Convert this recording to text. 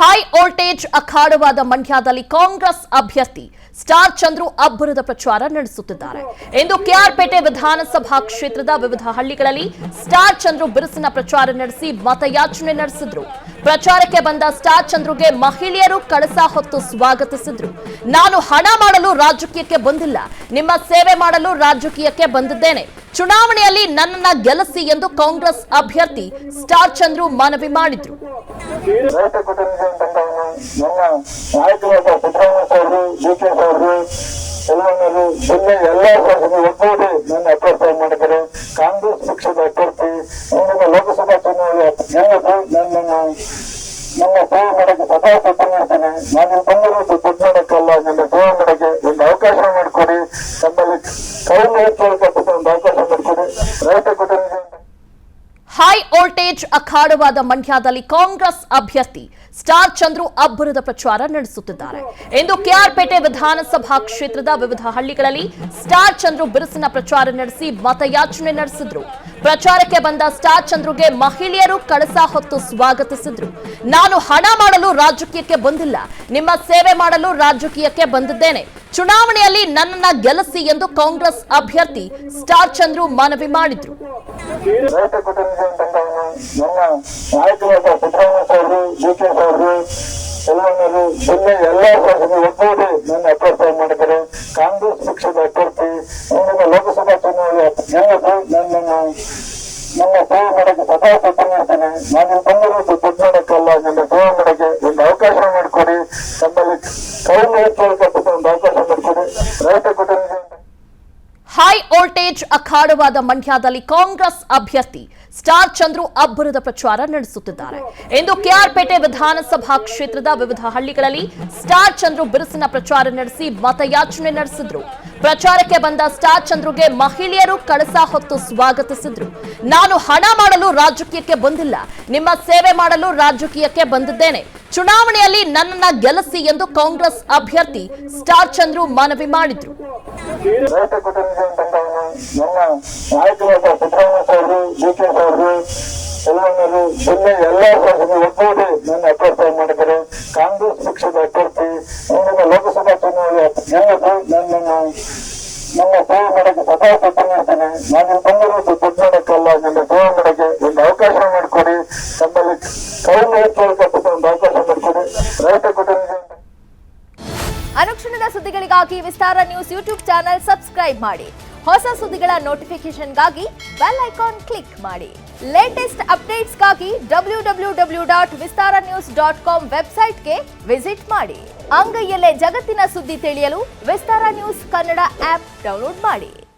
High voltage ಅಖಾಡವಾದ ಮಂಡ್ಯದಲ್ಲಿ ಕಾಂಗ್ರೆಸ್ ಅಭ್ಯರ್ಥಿ star Chandru ಅಬ್ಬರದ ಪ್ರಚಾರ ನಡೆಸುತ್ತಿದ್ದಾರೆ. ಇಂದು ಕೆಆರ್ಪೇಟೆ ವಿಧಾನಸಭಾ ಕ್ಷೇತ್ರದ ವಿವಿಧ ಹಳ್ಳಿಗಳಲ್ಲಿ ಸ್ಟಾರ್ ಚಂದ್ರು ಬಿರುಸಿನ ಪ್ರಚಾರ ನಡೆಸಿ ಮತಯಾಚನೆ ನಡೆಸಿದ್ರು. ಪ್ರಚಾರಕ್ಕೆ ಬಂದ ಸ್ಟಾರ್ ಚಂದ್ರುಗೆ ಮಹಿಳೆಯರು ಕಳಸ ಹೊತ್ತು ಸ್ವಾಗತಿಸಿದ್ರು. ನಾನು ಹಣ ಮಾಡಲು ರಾಜಕೀಯಕ್ಕೆ ಬಂದಿಲ್ಲ, ನಿಮ್ಮ ಸೇವೆ ಮಾಡಲು ರಾಜಕೀಯಕ್ಕೆ ಬಂದಿದ್ದೇನೆ. ಚುನಾವಣೆಯಲ್ಲಿ ನನ್ನನ್ನ ಗೆಲ್ಲಿಸಿ ಎಂದು ಕಾಂಗ್ರೆಸ್ ಅಭ್ಯರ್ಥಿ ಸ್ಟಾರ್ ಚಂದ್ರು ಮನವಿ ಮಾಡಿದ್ರು. ನನ್ನ ಅಭ್ಯರ್ಥಿ ಮಾಡಿದರೆ ಕಾಂಗ್ರೆಸ್ ಪಕ್ಷದ ಅಭ್ಯರ್ಥಿ ಮುಂದಿನ ಲೋಕಸಭಾ ಚುನಾವಣೆ ನನ್ನ ಸೇವೆ ಮಾಡಕ್ಕೆ ಸದಾ ಸಿದ್ಧ ಮಾಡ್ತೇನೆ. ನಾನು ಬಂದಿರೋದು ದುಡ್ಡು ಮಾಡಕ್ಕಲ್ಲ, ನನ್ನ ಸೇವೆ ಮಾಡಕ್ಕೆ ಒಂದು ಅವಕಾಶ ಮಾಡಿಕೊಡಿ, ನಮ್ಮಲ್ಲಿ ಕೈ ಮುಗಿಕೊಳ್ಳತಕ್ಕಂಥ ಒಂದು ಅವಕಾಶ ಮಾಡಿಕೊಡಿ. ರೈತ ಕುಟುಂಬ ಹೈ ವೋಲ್ಟೇಜ್ ಅಖಾಡವಾದ ಮಂಡ್ಯದಲ್ಲಿ ಕಾಂಗ್ರೆಸ್ ಅಭ್ಯರ್ಥಿ ಸ್ಟಾರ್ ಚಂದ್ರು ಅಬ್ಬರದ ಪ್ರಚಾರ ನಡೆಸುತ್ತಿದ್ದಾರೆ. ಇಂದು ಕೆಆರ್ಪೇಟೆ ವಿಧಾನಸಭಾ ಕ್ಷೇತ್ರದ ವಿವಿಧ ಹಳ್ಳಿಗಳಲ್ಲಿ ಸ್ಟಾರ್ ಚಂದ್ರು ಬಿರುಸಿನ ಪ್ರಚಾರ ನಡೆಸಿ ಮತಯಾಚನೆ ನಡೆಸಿದ್ರು. ಪ್ರಚಾರಕ್ಕೆ ಬಂದ ಸ್ಟಾರ್ ಚಂದ್ರುಗೆ ಮಹಿಳೆಯರು ಕಳಸ ಹೊತ್ತು ಸ್ವಾಗತಿಸಿದ್ರು. ನಾನು ಹಣ ಮಾಡಲು ರಾಜಕೀಯಕ್ಕೆ ಬಂದಿಲ್ಲ, ನಿಮ್ಮ ಸೇವೆ ಮಾಡಲು ರಾಜಕೀಯಕ್ಕೆ ಬಂದಿದ್ದೇನೆ. ಚುನಾವಣೆಯಲ್ಲಿ ನನ್ನನ್ನ ಗೆಲ್ಲಿಸಿ ಎಂದು ಕಾಂಗ್ರೆಸ್ ಅಭ್ಯರ್ಥಿ ಸ್ಟಾರ್ ಚಂದ್ರು ಮನವಿ ಮಾಡಿದ್ರು. ರೈತ ಕುಟುಂಬ ನನ್ನ ನಾಯಕರಾದ ಸಿದ್ದರಾಮಯ್ಯ ಅವರು, ಡಿಕೆಶಿ ಅವರು, ಎಲ್ಲರೂ ಜಿಲ್ಲೆ ಎಲ್ಲಾ ಒಗ್ಗೂಡಿ ನನ್ನ ಅಭ್ಯರ್ಥಿ ಮಾಡಿದರೆ ಕಾಂಗ್ರೆಸ್ ಪಕ್ಷದ ಅಭ್ಯರ್ಥಿ ಮುಂದಿನ ಲೋಕಸಭಾ ಚುನಾವಣೆ ನನ್ನ ಸೇವೆ ಮಾಡಕ್ಕೆ ಸದಾ ಸಿದ್ಧ ಮಾಡ್ತೇನೆ. ನಾನು ಬಂದಿರೋದು ದುಡ್ಡು ಮಾಡಕ್ಕಲ್ಲ, ನನ್ನ ಸೇವೆ ಮಾಡಕ್ಕೆ ಒಂದು ಅವಕಾಶ ಮಾಡಿಕೊಡಿ, ನಮ್ಮಲ್ಲಿ ಕೈ ಮುಗಿಕೊಳ್ಳತಕ್ಕಂಥ ಒಂದು ಅವಕಾಶ ಮಾಡಿಕೊಡಿ. ರೈತ ಕುಟುಂಬ ಹೈ ವೋಲ್ಟೇಜ್ ಅಖಾಡವಾದ ಮಂಡ್ಯದಲ್ಲಿ ಕಾಂಗ್ರೆಸ್ ಅಭ್ಯರ್ಥಿ ಸ್ಟಾರ್ ಚಂದ್ರು ಅಬ್ಬರದ ಪ್ರಚಾರ ನಡೆಸುತ್ತಿದ್ದಾರೆ. ಇಂದು ಕೆಆರ್ಪೇಟೆ ವಿಧಾನಸಭಾ ಕ್ಷೇತ್ರದ ವಿವಿಧ ಹಳ್ಳಿಗಳಲ್ಲಿ ಸ್ಟಾರ್ ಚಂದ್ರು ಬಿರುಸಿನ ಪ್ರಚಾರ ನಡೆಸಿ ಮತಯಾಚನೆ ನಡೆಸಿದ್ರು. ಪ್ರಚಾರಕ್ಕೆ ಬಂದ ಸ್ಟಾರ್ ಚಂದ್ರುಗೆ ಮಹಿಳೆಯರು ಕಳಸ ಹೊತ್ತು ಸ್ವಾಗತಿಸಿದ್ರು. ನಾನು ಹಣ ಮಾಡಲು ರಾಜಕೀಯಕ್ಕೆ ಬಂದಿಲ್ಲ, ನಿಮ್ಮ ಸೇವೆ ಮಾಡಲು ರಾಜಕೀಯಕ್ಕೆ ಬಂದಿದ್ದೇನೆ. ಚುನಾವಣೆಯಲ್ಲಿ ನನ್ನನ್ನ ಗೆಲ್ಲಿಸಿ ಎಂದು ಕಾಂಗ್ರೆಸ್ ಅಭ್ಯರ್ಥಿ ಸ್ಟಾರ್ ಚಂದ್ರು ಮನವಿ ಮಾಡಿದ್ರು. ರೈತ ಕುಟುಂಬ ನನ್ನ ನಾಯಕರಾದ ಸಿದ್ದರಾಮಯ್ಯ ಅವರು, ಡಿಕೆಶಿ ಅವರು, ಎಲ್ಲರೂ ಜಿಲ್ಲೆ ಎಲ್ಲಾ ಒಗ್ಗೂಡಿ ನನ್ನ ಅಭ್ಯರ್ಥಿ ಮಾಡಿದರೆ ಕಾಂಗ್ರೆಸ್ ಪಕ್ಷದ ಅಭ್ಯರ್ಥಿ ಮುಂದಿನ ಲೋಕಸಭಾ ಚುನಾವಣೆ ನನ್ನ ಸೇವೆ ಮಾಡಕ್ಕೆ ಸದಾ ಸಿದ್ಧ ಮಾಡ್ತೇನೆ. ನಾನು ಬಂದಿರೋದು ದುಡ್ಡು ಮಾಡಕ್ಕಲ್ಲ, ನನ್ನ ಸೇವೆ ಮಾಡಕ್ಕೆ ಒಂದು ಅವಕಾಶ ಮಾಡಿಕೊಡಿ, ನಮ್ಮಲ್ಲಿ ಕೈ ಮುಗಿಕೊಳ್ಳತಕ್ಕಂಥ ಒಂದು ಅವಕಾಶ ಮಾಡಿಕೊಡಿ. ರೈತ ಕುಟುಂಬ ಅನುಕ್ಷಣದ ಸುದ್ದಿಗಳಿಗಾಗಿ ವಿಸ್ತಾರ ನ್ಯೂಸ್ ಯೂಟ್ಯೂಬ್ ಚಾನೆಲ್ ಸಬ್ಸ್ಕ್ರೈಬ್ ಮಾಡಿ. ಹೊಸ ಸುದ್ದಿಗಳ ನೋಟಿಫಿಕೇಶನ್ಗಾಗಿ ಬೆಲ್ ಐಕಾನ್ ಕ್ಲಿಕ್ ಮಾಡಿ. ಲೇಟೆಸ್ಟ್ ಅಪ್ಡೇಟ್ಸ್ಗಾಗಿ www.vistaranews.com ವೆಬ್ಸೈಟ್ಗೆ ವಿಸಿಟ್ ಮಾಡಿ. ಅಂಗೈಯಲ್ಲೇ ಜಗತ್ತಿನ ಸುದ್ದಿ ತಿಳಿಯಲು ವಿಸ್ತಾರ ನ್ಯೂಸ್ ಕನ್ನಡ ಆಪ್ ಡೌನ್ಲೋಡ್ ಮಾಡಿ.